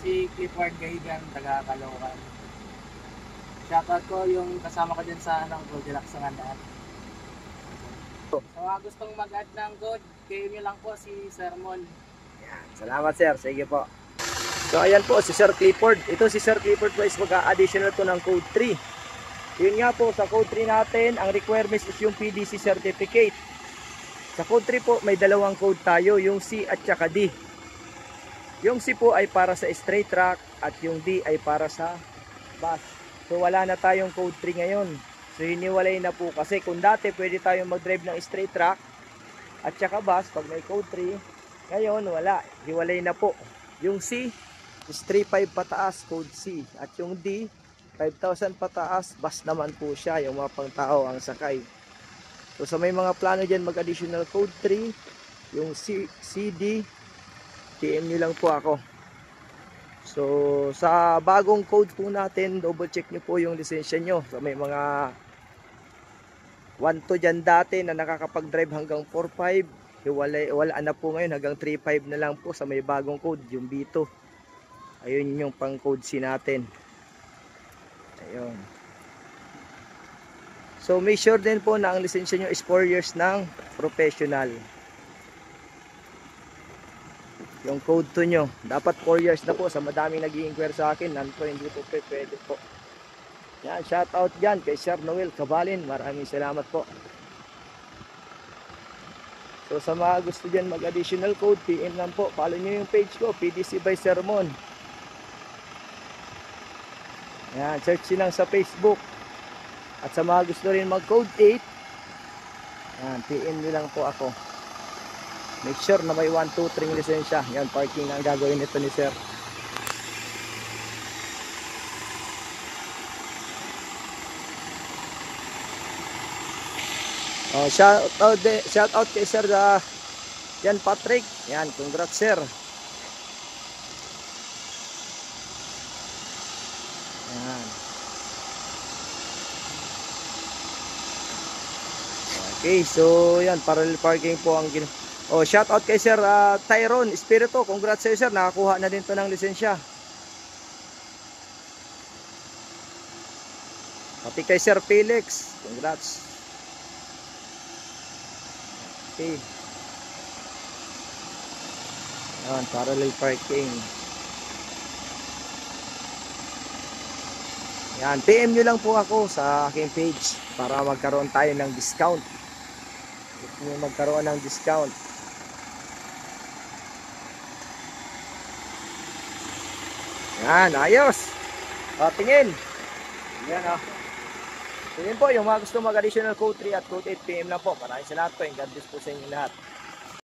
si Clifford Gahigan, taga Caloocan. Shoutout ko yung kasama ko dyan sa Goldilocks ng Andaan. Sa mga gustong mag-add ng code, kayo nyo lang po si Sermon. Yan. Salamat sir, sige po. So ayan po si Sir Clifford. Ito si Sir Clifford po is mag-additional to ng code 3. Yun nga po, sa code 3 natin, ang requirements is yung PDC certificate. Sa code 3 po, may dalawang code tayo, yung C at saka D. Yung C po ay para sa straight track at yung D ay para sa bus. So wala na tayong code 3 ngayon. So hiniwalay na po kasi kung dati pwede tayong mag-drive ng straight track at saka bus pag may code 3. Ngayon wala, hiwalay na po. Yung C is 3.5 pataas, code C. At yung D, 5,000 pataas, bus naman po siya, yung mga pang tao ang sakay. So sa may mga plano dyan mag-additional code 3, yung CD, PM nyo lang po ako. So sa bagong code po natin, double check nyo po yung lisensya nyo. So may mga 1-2 dyan dati na nakakapag-drive hanggang 4.5, wala na po ngayon, hanggang 3.5 na lang po sa may bagong code, yung B2. Ayun yung pang code C natin. Ayun. So make sure din po na ang lisensya nyo is 4 years ng professional. Yung code 2 nyo, dapat 4 years na po. Sa madaming nag-i-inquire sa akin, po hindi po pwede po. Yan, shout out dyan kay Sir Noel Cabalin. Maraming salamat po. So sa mga gusto dyan mag-additional code, PM lang po. Follow nyo yung page ko, PDC by Sermon. Yan, search nyo lang sa Facebook. At sa mga gusto rin mag-code 8, yan, PM nyo lang po ako. Make sure na may 1, 2, 3 lisensya. Yan, parking ang gagawin nito ni Sir. Oh, shout out kay Sir yan Patrick. Yan, congrats Sir. Yan. Okay, so yan, parallel parking po ang oh, shout out kay Sir Tyrone Espiritu. Congrats sa iyo Sir, nakakuha na din to ng lisensya. Pati kay Sir Felix, congrats. Okay. Yan, parallel parking. Yan, PM nyo lang po ako sa aking page para magkaroon tayo ng discount. Magkaroon ng discount. Yan, ayos. O, tingin. Yan o. So yun po, yung mga gusto mag-additional code 3 at code 8 PM lang po. Maraming salamat po. God bless po sa inyo lahat.